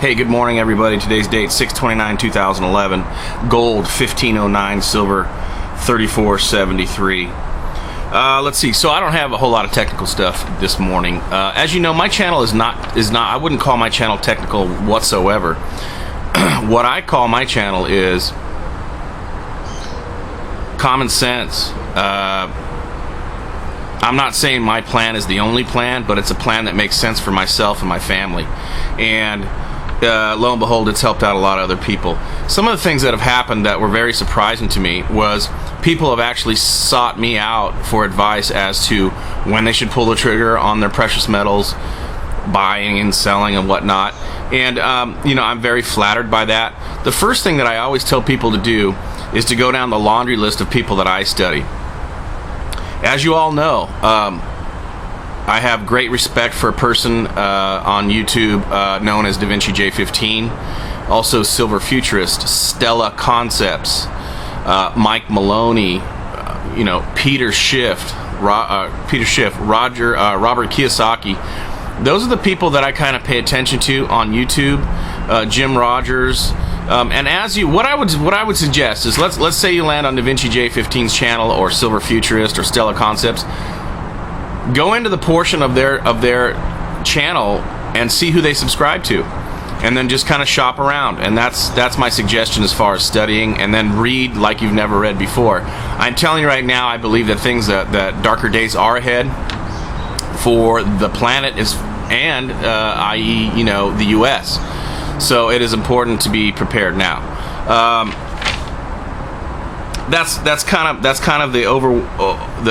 Hey, good morning, everybody. Today's date, 6/29/2011. Gold, 1509. Silver, 3473. Let's see. So I don't have a whole lot of technical stuff this morning. As you know, my channel is not. I wouldn't call my channel technical whatsoever. What I call my channel is common sense. I'm not saying my plan is the only plan, but it's a plan that makes sense for myself and my family. And lo and behold, it's helped out a lot of other people. Some of the things that have happened that were very surprising to me was people have actually sought me out for advice as to when they should pull the trigger on their precious metals, buying and selling and whatnot. And I'm very flattered by that. The first thing that I always tell people to do is to go down the laundry list of people that I study. As you all know, I have great respect for a person on YouTube known as Davinci J15, also Silver Futurist, Stella Concepts, Mike Maloney, Peter Schiff, Robert Kiyosaki. Those are the people that I kind of pay attention to on YouTube. Jim Rogers. And what I would suggest is let's say you land on Davinci J15's channel or Silver Futurist or Stella Concepts. Go into the portion of their channel and see who they subscribe to, and then just kind of shop around. And that's my suggestion as far as studying. And then read like you've never read before. I'm telling you right now, I believe that that darker days are ahead for the planet i.e. the U.S. So it is important to be prepared now. That's kind of the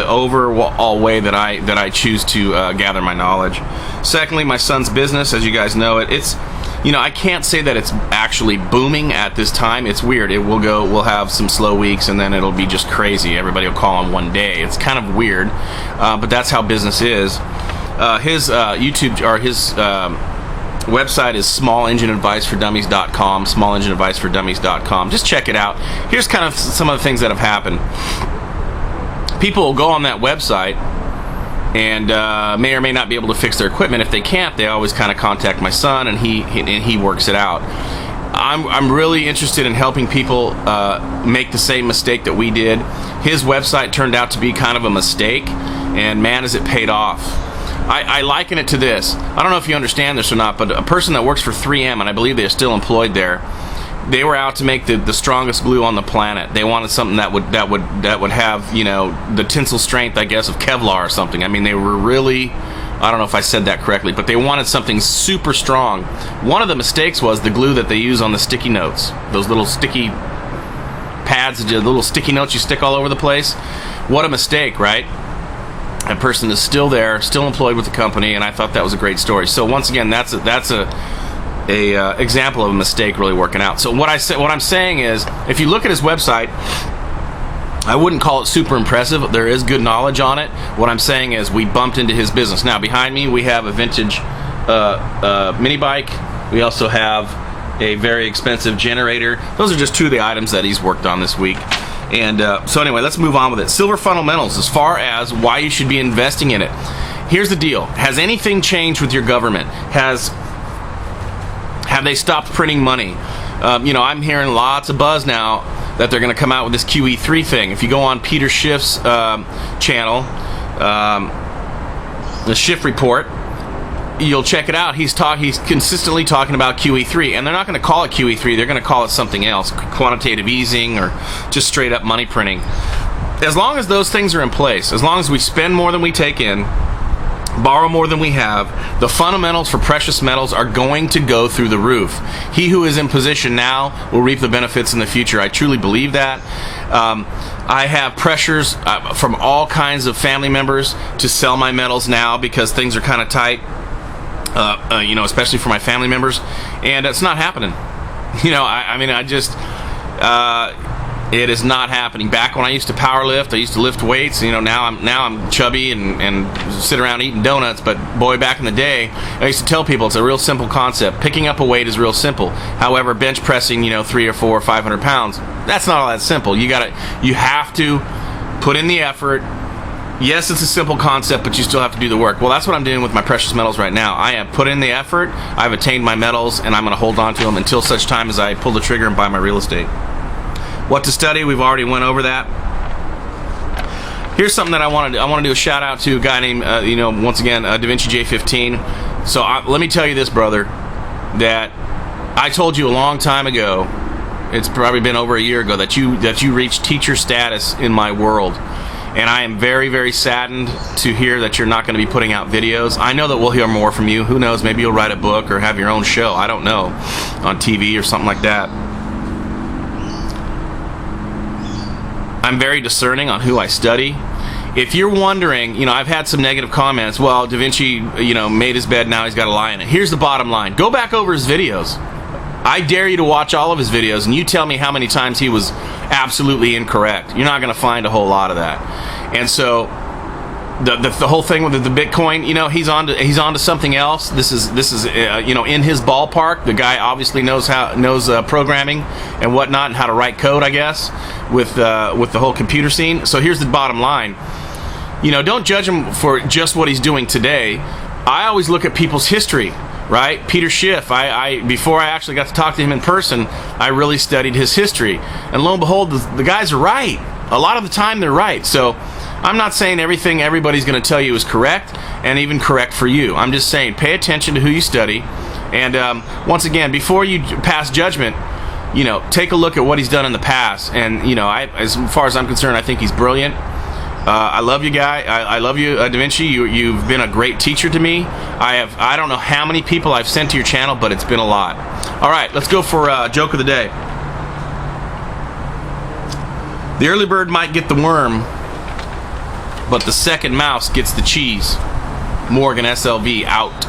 overall way that I choose to gather my knowledge. Secondly, my son's business, as you guys know, it's I can't say that it's actually booming at this time. It's weird. We'll have some slow weeks, and then it'll be just crazy. Everybody will call on one day. It's kind of weird, but that's how business is. His YouTube or his website is smallengineadvicefordummies.com, smallengineadvicefordummies.com. Just check it out. Here's kind of some of the things that have happened. People will go on that website and may or may not be able to fix their equipment. If they can't, they always kind of contact my son, and he works it out. I'm really interested in helping people make the same mistake that we did. His website turned out to be kind of a mistake, and man, has it paid off. I liken it to this. I don't know if you understand this or not, but a person that works for 3M, and I believe they're still employed there, they were out to make the strongest glue on the planet. They wanted something that would have the tensile strength, I guess, of Kevlar or something. I mean, they were really, I don't know if I said that correctly, but they wanted something super strong. One of the mistakes was the glue that they use on the sticky notes, those little sticky pads, the little sticky notes you stick all over the place. What a mistake, right? That person is still there, still employed with the company, and I thought that was a great story. So once again, that's a example of a mistake really working out. So what I'm saying is, if you look at his website, I wouldn't call it super impressive. There is good knowledge on it. What I'm saying is, we bumped into his business. Now behind me, we have a vintage mini bike. We also have a very expensive generator. Those are just two of the items that he's worked on this week. And so anyway, let's move on with it. Silver fundamentals, as far as why you should be investing in it. Here's the deal. Has anything changed with your government? Have they stopped printing money? I'm hearing lots of buzz now that they're going to come out with this QE3 thing. If you go on Peter Schiff's channel, the Schiff Report, you'll check it out. He's consistently talking about QE3, and they're not going to call it QE3. They're going to call it something else, quantitative easing, or just straight up money printing. As long as those things are in place, as long as we spend more than we take in, borrow more than we have, the fundamentals for precious metals are going to go through the roof. He who is in position now will reap the benefits in the future. I truly believe that. I have pressures from all kinds of family members to sell my metals now because things are kind of tight. Especially for my family members, and it's not happening. It is not happening. Back when I used to power lift, I used to lift weights. Now I'm chubby and sit around eating donuts. But boy, back in the day, I used to tell people it's a real simple concept. Picking up a weight is real simple. However, bench pressing, 3 or 4 or 500 pounds, that's not all that simple. You have to put in the effort. Yes, it's a simple concept, but you still have to do the work. Well, that's what I'm doing with my precious metals right now. I have put in the effort, I've attained my metals, and I'm going to hold on to them until such time as I pull the trigger and buy my real estate. What to study, we've already went over that. Here's something that I want to do a shout out to a guy named, once again, Davinci j15. So let me tell you this, brother, that I told you a long time ago, it's probably been over a year ago, that you reached teacher status in my world. And I am very, very saddened to hear that you're not going to be putting out videos. I know that we'll hear more from you. Who knows? Maybe you'll write a book or have your own show. I don't know. On TV or something like that. I'm very discerning on who I study. If you're wondering, I've had some negative comments. Well, Davinci, made his bed, now he's got to lie in it. Here's the bottom line. Go back over his videos. I dare you to watch all of his videos, and you tell me how many times he was absolutely incorrect. You're not going to find a whole lot of that. And so the whole thing with the Bitcoin, he's on to something else. This is in his ballpark. The guy obviously knows programming and whatnot, and how to write code, I guess, with the whole computer scene. So here's the bottom line. Don't judge him for just what he's doing today. I always look at people's history. Right? Peter Schiff, before I actually got to talk to him in person, I really studied his history. And lo and behold, the guys are right. A lot of the time, they're right. So I'm not saying everything everybody's going to tell you is correct, and even correct for you. I'm just saying pay attention to who you study. And once again, before you pass judgment, take a look at what he's done in the past. And, as far as I'm concerned, I think he's brilliant. I love you, guy. I love you, Davinci. You've been a great teacher to me. I don't know how many people I've sent to your channel, but it's been a lot. All right, let's go for joke of the day. The early bird might get the worm, but the second mouse gets the cheese. Morgan SLV out.